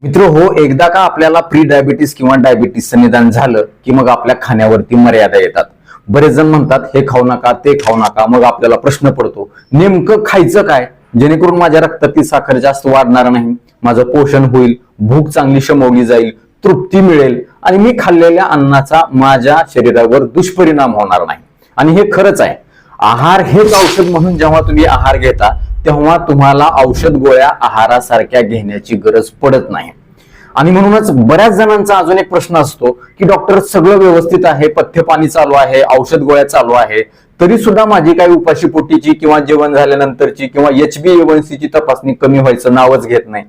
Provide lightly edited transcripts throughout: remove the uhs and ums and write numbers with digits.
मित्र हो, एकदा का आपल्याला प्री डायबिटीस किंवा डायबिटीसचं निदान झालं की मग आपल्या खाण्यावरती मर्यादा येतात. बरेच जण म्हणतात हे खाऊ नका ते खाऊ नका. मग आपल्याला प्रश्न पडतो नेमकं खायचं काय जेणेकरून माझ्या रक्तातील साखर जास्त वाढणार नाही, माझं पोषण होईल, भूक चांगली शमवली जाईल, तृप्ती मिळेल आणि मी खाल्लेल्या अन्नाचा माझ्या शरीरावर दुष्परिणाम होणार नाही. आणि हे खरंच आहे. आहार हेच औषध म्हणून जेव्हा तुम्ही आहार घेता तेव्हा तुम्हाला औषध गोळ्या आहारासारख्या घेण्याची गरज पडत नाही. आणि म्हणूनच बऱ्याच जणांचा अजून एक प्रश्न असतो की डॉक्टर सगळं व्यवस्थित आहे, पथ्य पाणी चालू आहे, औषध गोळ्या चालू आहे, तरी सुद्धा माझी काही उपाशी पोटीची किंवा जेवण झाल्यानंतरची किंवा HbA1c ची तपासणी कमी व्हायचं नावच घेत नाही.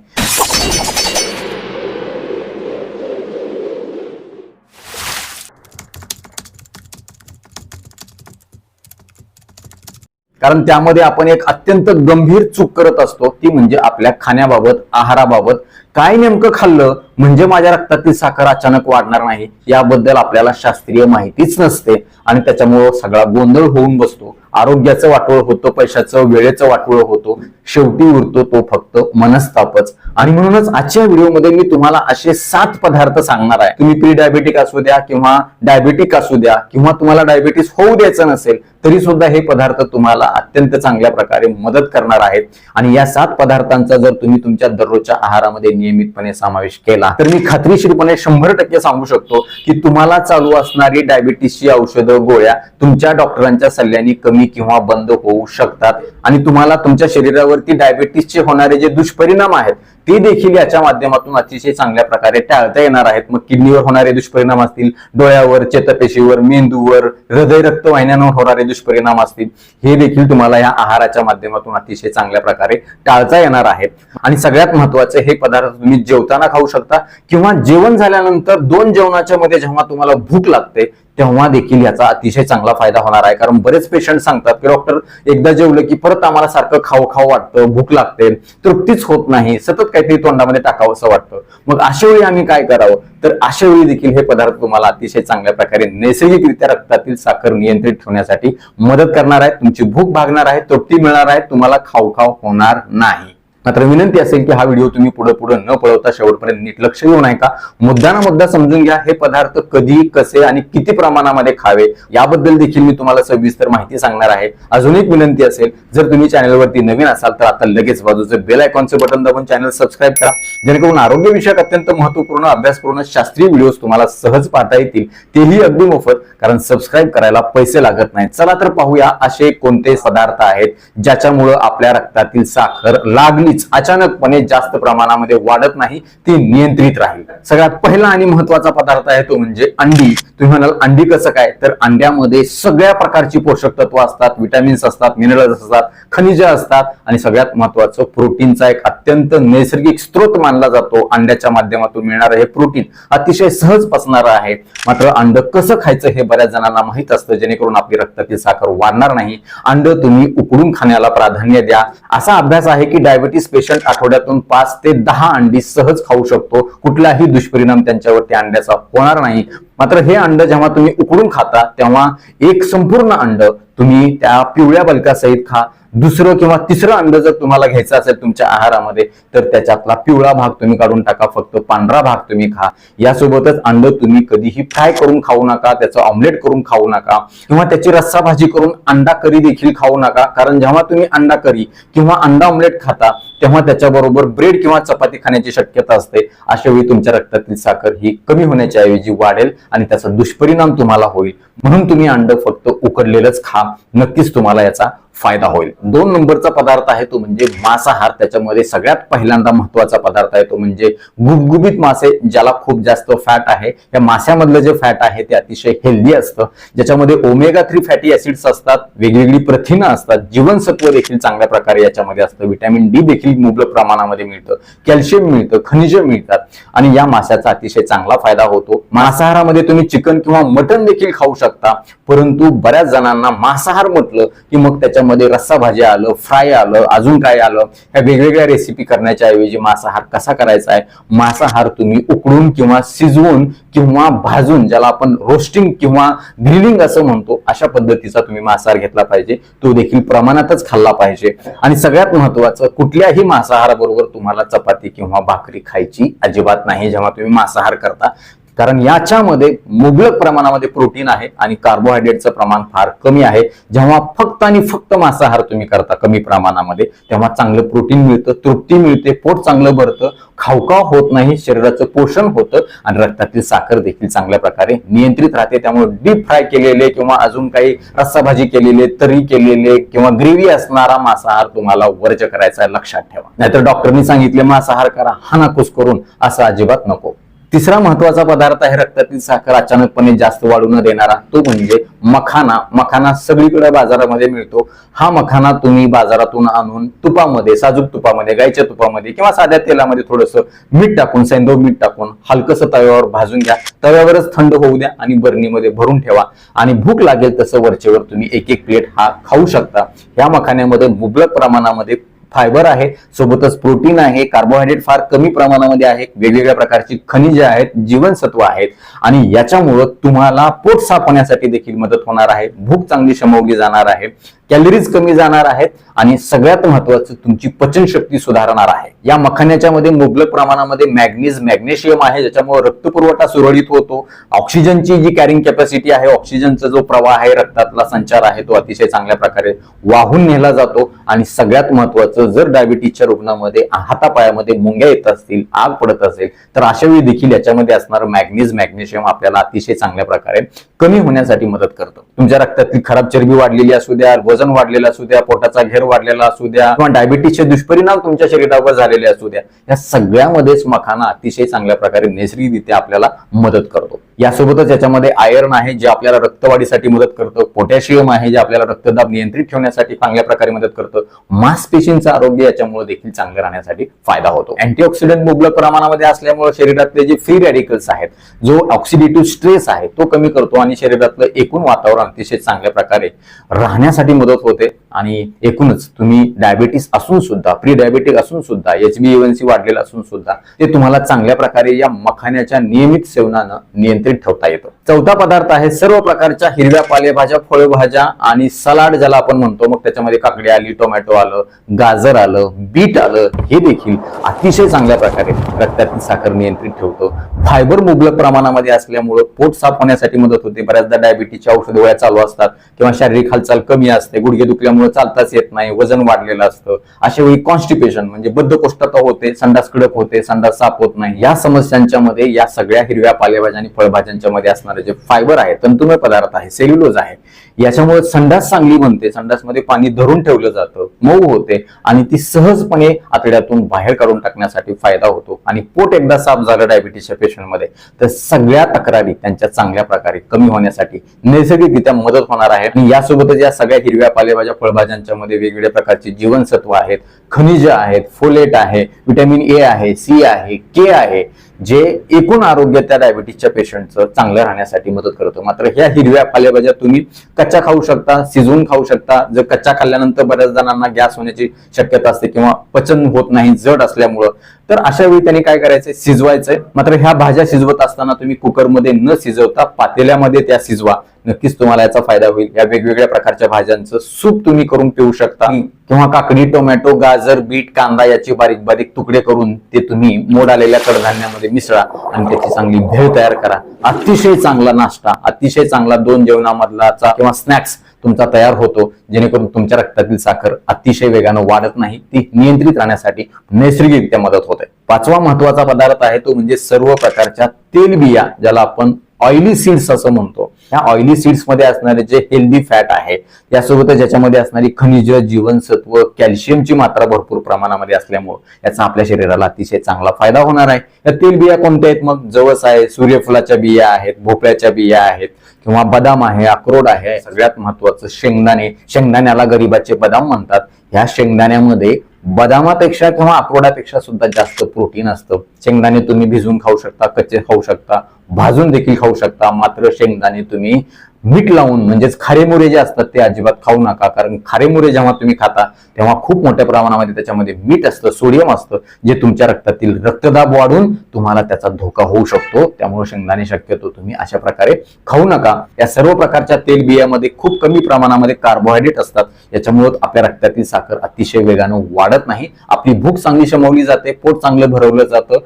कारण त्यामध्ये आपण एक अत्यंत गंभीर चूक करत असतो, ती म्हणजे आपल्या खाण्याबाबत, आहाराबाबत. काय नेमकं खाल्लं म्हणजे माझ्या रक्तातील साखर अचानक वाढणार नाही याबद्दल आपल्याला शास्त्रीय माहितीच नसते आणि त्याच्यामुळे सगळा गोंधळ होऊन बसतो. आरोग्याचं वाटोळ होतं, पैशाचं वेळेचं वाटोळ होतो, शेवटी उरतो तो फक्त मनस्तापच. आणि म्हणूनच आजच्या व्हिडिओमध्ये मी तुम्हाला असे 7 पदार्थ सांगणार आहे. तुम्ही प्री डायबेटिक असू द्या किंवा डायबेटिक असू द्या किंवा तुम्हाला डायबिटीस होऊ द्यायचं नसेल तरी सुद्धा हे पदार्थ तुम्हाला अत्यंत चांगल्या प्रकारे मदत करणार आहेत. आणि या 7 पदार्थांचा जर तुम्ही तुमच्या दररोजच्या आहारामध्ये नियमितपणे समावेश केला तर मी खात्रीशीरपणे 100% सांगू शकतो की तुम्हाला चालू असणारी डायबिटीसची औषधं गोळ्या तुमच्या डॉक्टरांच्या सल्ल्याने कमी किंवा बंद होऊ शकतात. आणि तुम्हाला तुमच्या शरीरावरती डायबिटीसचे होणारे जे दुष्परिणाम आहेत ते देखील याच्या माध्यमातून अतिशय चांगल्या प्रकारे टाळता येणार आहेत. मग किडनीवर होणारे दुष्परिणाम असतील, डोळ्यावर, चेतापेशीवर, मेंदूवर, हृदय रक्तवाहिन्यांवर होणारे दुष्परिणाम असतील, हे देखील तुम्हाला या आहाराच्या माध्यमातून अतिशय चांगल्या प्रकारे टाळता येणार आहेत. आणि सगळ्यात महत्वाचे हे पदार्थ तुम्ही जेवताना खाऊ शकता किंवा जेवण झाल्यानंतर 2 जेवणाच्या मध्ये जेव्हा तुम्हाला भूक लागते तेव्हा देखील याचा अतिशय चांगला फायदा होणार आहे. कारण बरेच पेशंट सांगतात की डॉक्टर एकदा जेवलं की परत आम्हाला सारखं खाऊ खाऊ वाटतं, भूक लागते, तृप्तीच होत नाही, सतत काहीतरी तोंडामध्ये टाकावं असं वाटतं. मग अशा वेळी आम्ही काय करावं तर अशा वेळी देखील हे पदार्थ तुम्हाला अतिशय चांगल्या प्रकारे नैसर्गिकरित्या रक्तातील साखर नियंत्रित ठेवण्यासाठी मदत करणार आहेत. तुमची भूक भागणार आहे, तृप्ती मिळणार आहे, तुम्हाला खाऊ खाऊ होणार नाही. मात्र विनंती असेल की हा व्हिडिओ तुम्ही पुढे न पळवता शेवटपर्यंत नीट लक्ष देऊ नका. मुद्दा ना मुद्दा समजून घ्या. हे पदार्थ कधी, कसे आणि किती प्रमाणामध्ये खावे याबद्दल देखील मी तुम्हाला सविस्तर माहिती सांगणार आहे. अजून एक विनंती असेल, जर तुम्ही चॅनलवरती नवीन असाल तर आता लगेच बाजूचं बेल आयकॉनचं बटन दाबून चॅनल सबस्क्राईब करा, जेणेकरून आरोग्यविषयक अत्यंत महत्वपूर्ण, अभ्यासपूर्ण, शास्त्रीय व्हिडिओज तुम्हाला सहज पाहता येतील, तेही अगदी मोफत. कारण सबस्क्राईब करायला पैसे लागत नाहीत. चला तर पाहूया असे कोणते पदार्थ आहेत ज्याच्यामुळे आपल्या रक्तातील साखर लागली अचानकपणे जास्त प्रमाणामध्ये वाढत नाही, ती नियंत्रित राहील. सगळ्यात पहिला आणि महत्वाचा पदार्थ आहे तो म्हणजे अंडी. तुम्ही म्हणाल अंडी कसं काय, तर अंड्यामध्ये सगळ्या प्रकारची पोषक तत्व असतात, विटामिन्स असतात, मिनरल्स असतात, खनिजे असतात आणि सगळ्यात महत्वाचं प्रोटीनचा एक अत्यंत नैसर्गिक स्रोत मानला जातो. अंड्याच्या माध्यमातून मिळणारं हे प्रोटीन अतिशय सहज पचणारं आहे. मात्र अंड कसं खायचं हे बऱ्याच जणांना माहित असतं, जेणेकरून आपली रक्तातील साखर वाढणार नाही. अंड तुम्ही उकडून खाण्याला प्राधान्य द्या. असा अभ्यास आहे की डायबिटीस पेशंट आठवड्यातून 5 ते 10 अंडी सहज खाऊ शकतो. कुठलाही दुष्परिणाम त्यांच्यावरती अंड्याचा होणार नाही. मात्र हे अंड जेव्हा तुम्ही उकडून खाता तेव्हा एक संपूर्ण अंड तुम्ही त्या पिवळ्या बलकासहित खा. दुसरं किंवा तिसरं अंड जर तुम्हाला घ्यायचं असेल तुमच्या आहारामध्ये तर त्याच्यातला पिवळा भाग तुम्ही काढून टाका, फक्त पांढरा भाग तुम्ही खा. यासोबतच अंड तुम्ही कधीही फ्राय करून खाऊ नका, त्याचं ऑमलेट करून खाऊ नका किंवा त्याची रस्सा भाजी करून अंडा करी देखील खाऊ नका. कारण जेव्हा तुम्ही अंडा करी किंवा अंडा ऑमलेट खाता तेव्हा त्याच्याबरोबर ब्रेड किंवा चपाती खाण्याची शक्यता असते. अशा वेळी तुमच्या रक्तातील साखर ही कमी होण्याच्या ऐवजी वाढेल आणि त्याचा दुष्परिणाम तुम्हाला होईल. म्हणून तुम्ही अंड फक्त उकडलेलंच खा, नक्कीच तुम्हाला याचा फायदा होईल. 2 नंबरचा पदार्थ आहे तो म्हणजे मांसाहार. त्याच्यामध्ये सगळ्यात पहिल्यांदा महत्वाचा पदार्थ आहे तो म्हणजे गुबगुबीत मासे, ज्याला खूप जास्त फॅट आहे. या मास्यामधलं जे फॅट आहे ते अतिशय हेल्दी असतं, ज्याच्यामध्ये ओमेगा 3 फॅटी ऍसिड्स असतात, वेगवेगळी प्रथिनं असतात, जीवनसत्व देखील चांगल्या प्रकारे याच्यामध्ये असतं, व्हिटॅमिन डी देखील मुबलक प्रमाणामध्ये मिळतं, कॅल्शियम मिळतं, खनिजे मिळतात आणि या मास्याचा अतिशय चांगला फायदा होतो. मांसाहारामध्ये तुम्ही चिकन किंवा मटन देखील खाऊ शकता, परंतु बऱ्याच जणांना मांसाहार म्हटलं की मग त्याच्यामध्ये त्याच्यामध्ये रस्सा भाजी आलं, फ्राय आलं, अजून काय आलं, ह्या वेगवेगळ्या रेसिपी करण्याच्या ऐवजी मांसाहार कसा करायचा आहे, मांसाहार तुम्ही उकडून किंवा शिजवून किंवा भाजून, ज्याला आपण रोस्टिंग किंवा ग्रिलिंग असं म्हणतो, अशा पद्धतीचा तुम्ही मांसाहार घेतला पाहिजे. तो देखील प्रमाणातच खाल्ला पाहिजे. आणि सगळ्यात महत्वाचं, कुठल्याही मांसाहाराबरोबर तुम्हाला चपाती किंवा भाकरी खायची अजिबात नाही जेव्हा तुम्ही मांसाहार करता, कारण याच्यामध्ये मुबलक प्रमाणामध्ये प्रोटीन आहे आणि कार्बोहायड्रेटचं प्रमाण फार कमी आहे. जेव्हा फक्त आणि फक्त मांसाहार तुम्ही करता कमी प्रमाणामध्ये, तेव्हा चांगलं प्रोटीन मिळतं, तृप्ती मिळते, पोट चांगलं भरतं, खावकाव होत नाही, शरीराचं पोषण होतं आणि रक्तातील साखर देखील चांगल्या प्रकारे नियंत्रित राहते. त्यामुळे डीप फ्राय केलेले किंवा अजून काही रस्सा भाजी केलेले, तरी केलेले किंवा ग्रेव्ही असणारा मांसाहार तुम्हाला वर्ज करायचा आहे, लक्षात ठेवा. नाहीतर डॉक्टरनी सांगितले मांसाहार करा, हानाकूस करून, असं अजिबात नको. तिसरा महत्वाचा पदार्थ आहे रक्तातील साखर अचानकपणे जास्त वाढू न देणारा, तो म्हणजे मखाना. मखाना सगळीकडे बाजारामध्ये मिळतो. हा मखाना तुम्ही बाजारातून आणून तुपामध्ये, साजूक तुपामध्ये, गाईच्या तुपामध्ये किंवा साध्या तेलामध्ये थोडंसं मीठ टाकून, सैंधव मीठ टाकून हलकसं तव्यावर भाजून घ्या. तव्यावरच थंड होऊ द्या आणि बरणीमध्ये भरून ठेवा आणि भूक लागेल तसं वरचेवर तुम्ही एक एक प्लेट हा खाऊ शकता. या मखान्यामध्ये मुबलक प्रमाणामध्ये फायबर आहे, सोबतच प्रोटीन आहे, कार्बोहायड्रेट फार कमी प्रमाणामध्ये आहे, वेगवेगळ्या प्रकारची खनिजे आहेत, जीवनसत्व आहेत आणि याच्यामुळे तुम्हाला पोट साफ होण्यासाठी देखील मदत होणार आहे. भूक चांगली शमवली जाणार आहे, कॅलरीज कमी जाणार आहेत आणि सगळ्यात महत्वाचं तुमची पचनशक्ती सुधारणार आहे. या मखान्याच्या मध्ये मुबलक प्रमाणामध्ये मॅग्नेशियम आहे, ज्याच्यामुळे रक्तपुरवठा सुरळीत होतो. ऑक्सिजनची जी कॅरिंग कॅपॅसिटी आहे, ऑक्सिजनचा जो प्रवाह आहे, रक्तातला संचार आहे, तो अतिशय चांगल्या प्रकारे वाहून नेला जातो. आणि सगळ्यात महत्वाचं, जर डायबिटीसच्या रुग्णामध्ये हातापायामध्ये मुंग्या येत असतील, आग पडत असेल, तर अशा वेळी देखील याच्यामध्ये असणारं मॅग्नेशियम आपल्याला अतिशय चांगल्या प्रकारे कमी होण्यासाठी मदत करतं. तुमच्या रक्तातली खराब चरबी वाढलेली असू द्या, वजन वाढलेलं असू द्या, पोटाचा घेर वाढलेला असू द्या किंवा डायबिटीसचे दुष्परिणाम तुमच्या शरीरावर झालेले असू द्या, या सगळ्यामध्येच मखाना अतिशय चांगल्या प्रकारे नैसर्गिकरित्या आपल्याला मदत करतो. यासोबतच याच्यामध्ये आयर्न आहे, जे आपल्याला रक्तवाढीसाठी मदत करतं. पोटॅशियम आहे, जे आपल्याला रक्तदाब नियंत्रित ठेवण्यासाठी चांगल्या प्रकारे मदत करतं. मांसपेशींचं आरोग्य याच्यामुळे देखील चांगलं राहण्यासाठी फायदा होतो. अँटीऑक्सिडंट मुबलक प्रमाणामध्ये असल्यामुळे शरीरातले जे फ्री रॅडिकल्स आहेत, जो ऑक्सिडेटिव्ह स्ट्रेस आहे, तो कमी करतो आणि शरीरातलं एकूण वातावरण अतिशय चांगल्या प्रकारे राहण्यासाठी मदत होते. आणि एकूणच तुम्ही डायबिटीस असून सुद्धा, प्री डायबिटिक असून सुद्धा, HbA1c वाढलेला असून सुद्धा, ते तुम्हाला चांगल्या प्रकारे या मखान्याच्या नियमित सेवनानं नियंत्रित ठेवता येतं. चौथा पदार्थ आहे सर्व प्रकारच्या हिरव्या पालेभाज्या, फळभाज्या आणि सलाड ज्याला आपण म्हणतो. मग त्याच्यामध्ये काकडी आली, टोमॅटो आलं, गाजर आलं, बीट आलं, हे देखील अतिशय चांगल्या प्रकारे रक्तातील साखर नियंत्रित ठेवतं. फायबर मुबलक प्रमाणामध्ये असल्यामुळे पोट साफ होण्यासाठी मदत होते. बऱ्याचदा डायबिटीसच्या औषध गोळ्या चालू असतात किंवा शारीरिक हालचाल कमी असते, गुडघे दुखल्यामुळे चालताच येत नाही, वजन वाढलेलं असतं, अशा वेळी कॉन्स्टिपेशन म्हणजे बद्धकोष्ठता होते, संडास कडक होते, संडास साफ होत नाही. या समस्यांच्या मध्ये या सगळ्या हिरव्या पालेभाज्या आणि फळभाज्यांच्या मध्ये असणारे जे फायबर आहे, तंतुमय पदार्थ आहे, सेल्युलोज आहे, याच्यामुळे संडास चांगली बनते. संडासमध्ये पाणी धरून ठेवलं जातं, मऊ होते आणि ती सहजपणे आतड्यातून बाहेर काढून टाकण्यासाठी फायदा होतो. आणि पोट एकदा साफ झालं डायबिटीसच्या पेशंटमध्ये, तर सगळ्या तक्रारी त्यांच्या चांगल्या प्रकारे कमी होण्यासाठी नैसर्गिकरित्या मदत होणार आहे. आणि यासोबतच या सगळ्या हिरव्या पालेभाज्या फळभाज्यांच्या मध्ये वेगवेगळ्या प्रकारची जीवनसत्व आहेत, खनिज आहेत, फोलेट आहे, व्हिटॅमिन ए आहे, सी आहे, के आहे, जे एकूण आरोग्य त्या डायबिटीसच्या पेशंटचं चांगलं राहण्यासाठी मदत करतो. मात्र ह्या हिरव्या पालेभाज्या तुम्ही कच्च्या खाऊ शकता, शिजवून खाऊ शकता. जर कच्च्या खाल्ल्यानंतर बऱ्याच जणांना गॅस होण्याची शक्यता असते किंवा पचन होत नाही जड असल्यामुळं, तर अशा वेळी त्यांनी काय करायचंय, शिजवायचंय. मात्र ह्या भाज्या शिजवत असताना तुम्ही कुकरमध्ये न शिजवता पातेल्यामध्ये त्या शिजवा, नक्कीच तुम्हाला याचा फायदा होईल. या वेगवेगळ्या प्रकारच्या भाज्यांचं सूप तुम्ही करून पिऊ शकता किंवा काकडी, टोमॅटो, गाजर, बीट, कांदा याचे बारीक बारीक तुकडे करून ते तुम्ही मोड आलेल्या कडधान्यामध्ये मिसळा आणि त्याची चांगली भेळ तयार करा. अतिशय चांगला नाश्ता, अतिशय चांगला 2 जेवणामधलाचा किंवा स्नॅक्स तुमचा तयार होतो, जेणेकरून तुमच्या रक्तातील साखर अतिशय वेगानं वाढत नाही, ती नियंत्रित राहण्यासाठी नैसर्गिकरित्या मदत होते. पाचवा महत्वाचा पदार्थ आहे तो म्हणजे सर्व प्रकारच्या तेलबिया, ज्याला आपण ऑइली सीड्स असं म्हणतो. ह्या ऑइली सीड्स मध्ये असणारे जे हेल्दी फॅट आहे, यासोबतच याच्यामध्ये असणारी खनिज, जीवनसत्व, कॅल्शियमची मात्रा भरपूर प्रमाणामध्ये असल्यामुळे याचा आपल्या शरीराला अतिशय चांगला फायदा होणार आहे. या तेलबिया कोणत्या आहेत मग? जवस आहे, सूर्यफुलाच्या बिया आहेत, भोपळ्याच्या बिया आहेत किंवा बदाम आहे, अक्रोड आहे. सगळ्यात महत्वाचं शेंगदाणे, शेंगदाण्याला गरीबाचे बदाम म्हणतात. ह्या शेंगदाण्यामध्ये बदामापेक्षा किंवा अक्रोडापेक्षा सुद्धा जास्त प्रोटीन असतं. शेंगदाणे तुम्ही भिजवून खाऊ शकता, कच्चे खाऊ शकता, भाजून देखील खाऊ शकता. मात्र शेंगदाणे तुम्ही मीठ लावून म्हणजेच खारेमुरे जे असतात ते अजिबात खाऊ नका, कारण खारेमुरे जेव्हा तुम्ही खाता तेव्हा खूप मोठ्या प्रमाणामध्ये त्याच्यामध्ये मीठ असतं, सोडियम असतं, जे तुमच्या रक्तातील रक्तदाब वाढून तुम्हाला त्याचा धोका होऊ शकतो. त्यामुळे शेंगदाणे शक्यतो तुम्ही अशा प्रकारे खाऊ नका. या सर्व प्रकारच्या तेलबियामध्ये खूप कमी प्रमाणामध्ये कार्बोहायड्रेट असतात, याच्यामुळे आपल्या रक्तातील साखर अतिशय वेगानं वाढत नाही, आपली भूक चांगली शमवली जाते, पोट चांगलं भरवलं जातं,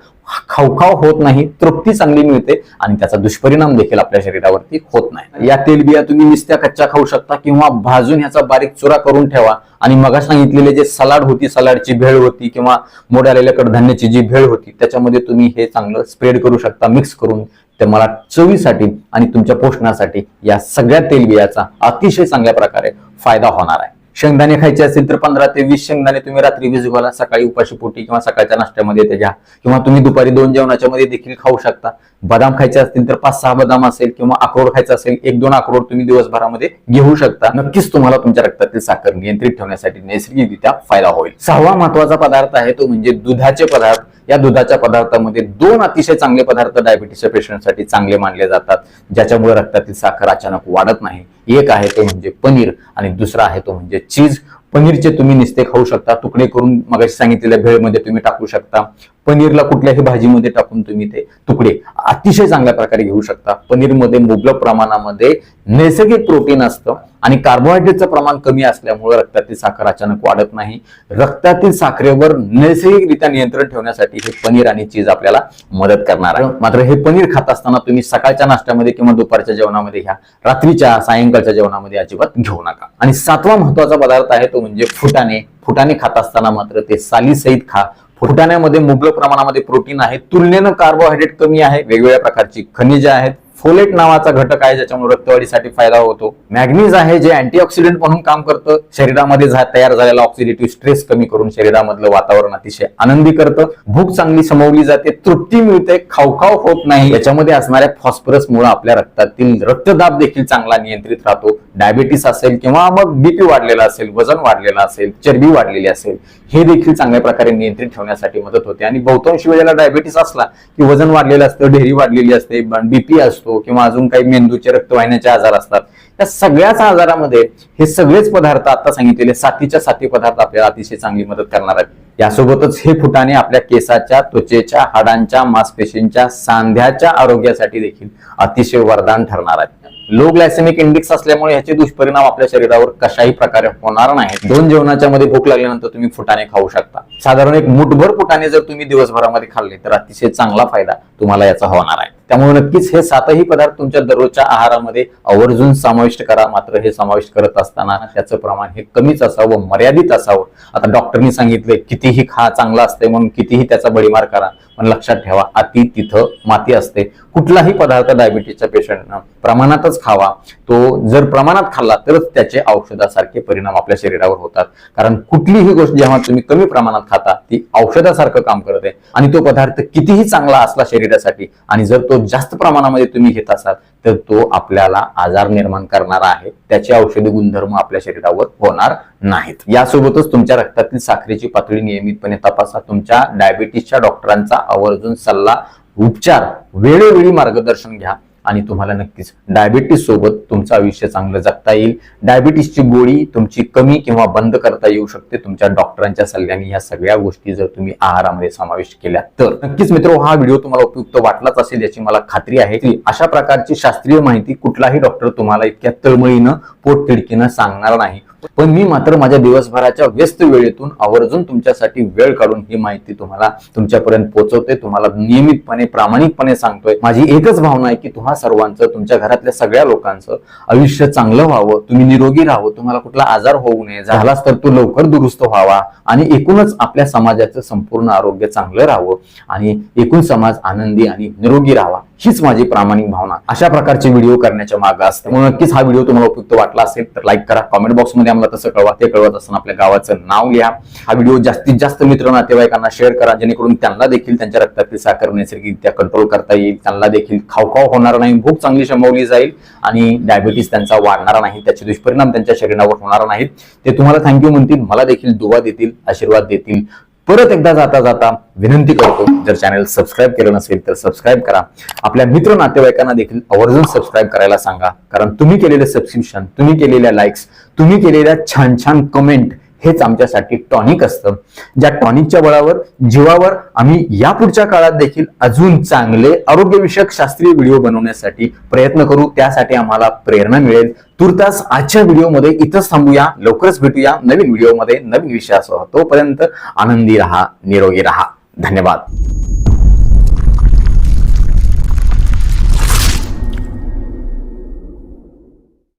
खावखाव होत नाही, तृप्ती चांगली मिळते आणि त्याचा दुष्परिणाम देखील आपल्या शरीरावरती होत नाही. या तेलबिया तुम्ही नुसत्या कच्च्या खाऊ शकता किंवा भाजून ह्याचा बारीक चुरा करून ठेवा आणि मग सांगितलेले जे सलाड होती, सलाडची भेळ होती किंवा मोड आलेल्या कडधान्याची जी भेळ होती त्याच्यामध्ये तुम्ही हे चांगलं स्प्रेड करू शकता मिक्स करून. तर मला चवीसाठी आणि तुमच्या पोषणासाठी या सगळ्या तेलबियाचा अतिशय चांगल्या प्रकारे फायदा होणार आहे. शेंगदाणे खायचे असतील तर 15 ते 20 शेंगदाणे तुम्ही रात्री भिजू घाला, सकाळी उपाशीपोटी किंवा सकाळच्या नाश्त्यामध्ये ते घ्या किंवा तुम्ही दुपारी 2 जेवणाच्या मध्ये देखील खाऊ शकता. बदाम खायचे असतील तर 5-6 बदाम असेल किंवा अक्रोड खायचा असेल 1-2 अक्रोड तुम्ही दिवसभरामध्ये घेऊ शकता. नक्कीच तुम्हाला तुमच्या रक्तातील साखर नियंत्रित ठेवण्यासाठी नैसर्गिकरित्या फायदा होईल. 6वा महत्वाचा पदार्थ आहे तो म्हणजे दुधाचे पदार्थ. या दुधाच्या पदार्थामध्ये 2 अतिशय चांगले पदार्थ डायबिटीसच्या पेशंटसाठी चांगले मानले जातात, ज्याच्यामुळे रक्तातील साखर अचानक वाढत नाही. एक आहे तो म्हणजे पनीर आणि दुसरा आहे तो म्हणजे चीज. पनीरचे तुम्ही नुसते खाऊ शकता, तुकडे करून मगाशी सांगितलेल्या भेळमध्ये तुम्ही टाकू शकता. पनीरला कुठल्याही भाजीमध्ये टाकून तुम्ही ते तुकडे अतिशय चांगल्या प्रकारे घेऊ शकता. पनीरमध्ये मुबलक प्रमाणामध्ये नैसर्गिक प्रोटीन असतं आणि कार्बोहायड्रेटचं प्रमाण कमी असल्यामुळे रक्तातील साखर अचानक वाढत नाही. रक्तातील साखरेवर नैसर्गिकरित्या नियंत्रण ठेवण्यासाठी हे पनीर आणि चीज आपल्याला मदत करणार आहे. मात्र हे पनीर खात असताना तुम्ही सकाळच्या नाश्त्यामध्ये किंवा दुपारच्या जेवणामध्ये घ्या, रात्रीच्या सायंकाळच्या जेवणामध्ये अजिबात घेऊ नका. आणि 7वा महत्वाचा पदार्थ आहे तो म्हणजे फुटाणे. फुटाणे खात असताना मात्र ते सालीसहित खा. फुटाण्यामध्ये मुबलक प्रमाणामध्ये प्रोटीन आहे, तुलनेनं कार्बोहायड्रेट कमी आहे, वेगवेगळ्या प्रकारची खनिजे आहेत, फोलेट नावाचा घटक आहे ज्याच्यामुळे रक्तवाढीसाठी फायदा होतो, मॅग्नीज आहे जे अँटीऑक्सिडंट म्हणून काम करतं, शरीरामध्ये तयार झालेला ऑक्सिडेटिव्ह स्ट्रेस कमी करून शरीरामधलं वातावरण अतिशय आनंदी करतं, भूक चांगली समवली जाते, तृप्ती मिळते, खावखाव होत नाही. याच्यामध्ये असणाऱ्या फॉस्फरस मुळे आपल्या रक्तातील रक्तदाब देखील चांगला नियंत्रित राहतो. डायबिटीस असेल किंवा मग बीपी वाढलेला असेल, वजन वाढलेलं असेल, चरबी वाढलेली असेल, हे देखील चांगल्या प्रकारे नियंत्रित ठेवण्यासाठी मदत होते. आणि बहुतांश वेळेला डायबिटीस असला की वजन वाढलेलं असतं, ढेरी वाढलेली असते, बीपी असतो किंवा अजून काही मेंदूचे रक्तवाहिन्याचे आजार असतात. या सगळ्याच आजारामध्ये हे सगळेच पदार्थ आता सांगितलेले 7च्या 7 पदार्थ आपल्याला अतिशय चांगली मदत करणार आहेत. यासोबतच हे फुटाणे आपल्या केसाच्या, त्वचेच्या, हाडांच्या, मांसपेशींच्या, सांध्याच्या आरोग्यासाठी देखील अतिशय वरदान ठरणार आहेत. लो ग्लायसेमिक इंडेक्स असल्यामुळे याचे दुष्परिणाम आपल्या शरीरावर कशाही प्रकारे होणार नाहीत. 2 जेवणाच्या मध्ये भूक लागल्यानंतर तुम्ही फुटाणे खाऊ शकता. साधारण एक मुठभर फुटाणे जर तुम्ही दिवसभरामध्ये खाल्ले तर अतिशय चांगला फायदा तुम्हाला याचा होणार आहे. त्यामुळे नक्कीच हे 7ही पदार्थ तुमच्या दररोजच्या आहारामध्ये आवर्जून समाविष्ट करा. मात्र हे समाविष्ट करत असताना त्याचं प्रमाण हे कमीच असावं, मर्यादित असावं. आता डॉक्टरनी सांगितले कितीही खा चांगला असते म्हणून कितीही त्याचा बडीमार करा, पण लक्षात ठेवा अति तिथं माती असते. कुठलाही पदार्थ डायबिटीसच्या पेशंटनं प्रमाणातच खावा. तो जर प्रमाणात खाल्ला तरच त्याचे औषधासारखे परिणाम आपल्या शरीरावर होतात. कारण कुठलीही गोष्ट जेव्हा तुम्ही कमी प्रमाणात खाता ती औषधासारखं काम करते आणि तो पदार्थ कितीही चांगला असला शरीरासाठी आणि जर तो जास्त प्रमाणामध्ये तुम्ही घेत असाल तर तो आपल्याला आजार निर्माण करणारा आहे. त्याचे औषधी गुणधर्म आपल्या शरीरावर होणार नाहीत. यासोबतच तुमच्या रक्तातील साखरेची पातळी नियमितपणे तपासा. तुमच्या डायबिटीसच्या डॉक्टरांचा आवर्जून सल्ला, उपचार, वेळोवेळी मार्गदर्शन घ्या आणि तुम्हाला नक्कीच डायबिटीस सोबत तुमचं आयुष्य चांगलं जगता येईल. डायबिटीसची गोळी तुमची कमी किंवा बंद करता येऊ शकते तुमच्या डॉक्टरांच्या सल्ल्याने. या सगळ्या गोष्टी जर तुम्ही आहारामध्ये समाविष्ट केल्या तर नक्कीच मित्र हा व्हिडिओ तुम्हाला उपयुक्त वाटलाच असेल याची मला खात्री आहे. की अशा प्रकारची शास्त्रीय माहिती कुठलाही डॉक्टर तुम्हाला इतक्या तळमळीनं, पोटतिडकीनं सांगणार नाही. पण मी मात्र माझ्या दिवसभराच्या व्यस्त वेळेतून आवर्जून तुमच्यासाठी वेळ काढून ही माहिती तुम्हाला तुमच्यापर्यंत पोहोचवते, तुम्हाला नियमितपणे, प्रामाणिकपणे सांगतोय. माझी एकच भावना आहे की तुम्हा सर्वांचं, तुमच्या घरातल्या सगळ्या लोकांचं आयुष्य चांगलं व्हावं, तुम्ही निरोगी राहावं, तुम्हाला कुठला आजार होऊ नये, झालाच तर तो लवकर दुरुस्त व्हावा आणि एकूणच आपल्या समाजाचं संपूर्ण आरोग्य चांगलं राहावं आणि एकूण समाज आनंदी आणि निरोगी राहावा, हीच माझी प्रामाणिक भावना अशा प्रकारचे व्हिडिओ करण्याच्या मागे असते. म्हणून नक्कीच हा व्हिडिओ तुम्हाला उपयुक्त वाटला असेल तर लाईक करा, कमेंट बॉक्समध्ये आम्हाला तसं कळवा. ते कळवत असताना आपल्या गावाचं नाव लिहा. हा व्हिडिओ जास्तीत जास्त मित्र नातेवाईकांना शेअर करा जेणेकरून त्यांना देखील त्यांच्या रक्तातील साखर नैसर्गिकरित्या कंट्रोल करता येईल, त्यांना देखील खावखाव होणार नाही, भूक चांगली शमवली जाईल आणि डायबिटीस त्यांचा वाढणार नाही, त्याचे दुष्परिणाम त्यांच्या शरीरावर होणार नाहीत. ते तुम्हाला थँक्यू म्हणतील, मला देखील दुवा देतील, आशीर्वाद देतील. परत एकदा जाता जाता विनंती करतो, जर चॅनल सबस्क्राईब केलं नसेल तर सबस्क्राईब करा. आपल्या मित्र नातेवाईकांना देखील आवर्जून सबस्क्राईब करायला सांगा, कारण तुम्ही केलेले सबस्क्रिप्शन, तुम्ही केलेल्या लाईक्स, तुम्ही केलेल्या छान छान कमेंट हेच आमच्यासाठी टॉनिक असतं. ज्या टॉनिकच्या बळावर, जीवावर आम्ही या पुढच्या काळात देखील अजून चांगले आरोग्यविषयक शास्त्रीय व्हिडिओ बनवण्यासाठी प्रयत्न करू. त्यासाठी आम्हाला प्रेरणा मिळेल. तुर्तास आजच्या व्हिडिओमध्ये इथंच थांबूया. लवकरच भेटूया नवीन व्हिडिओमध्ये नवीन विषयासह. तोपर्यंत आनंदी राहा, निरोगी राहा. धन्यवाद.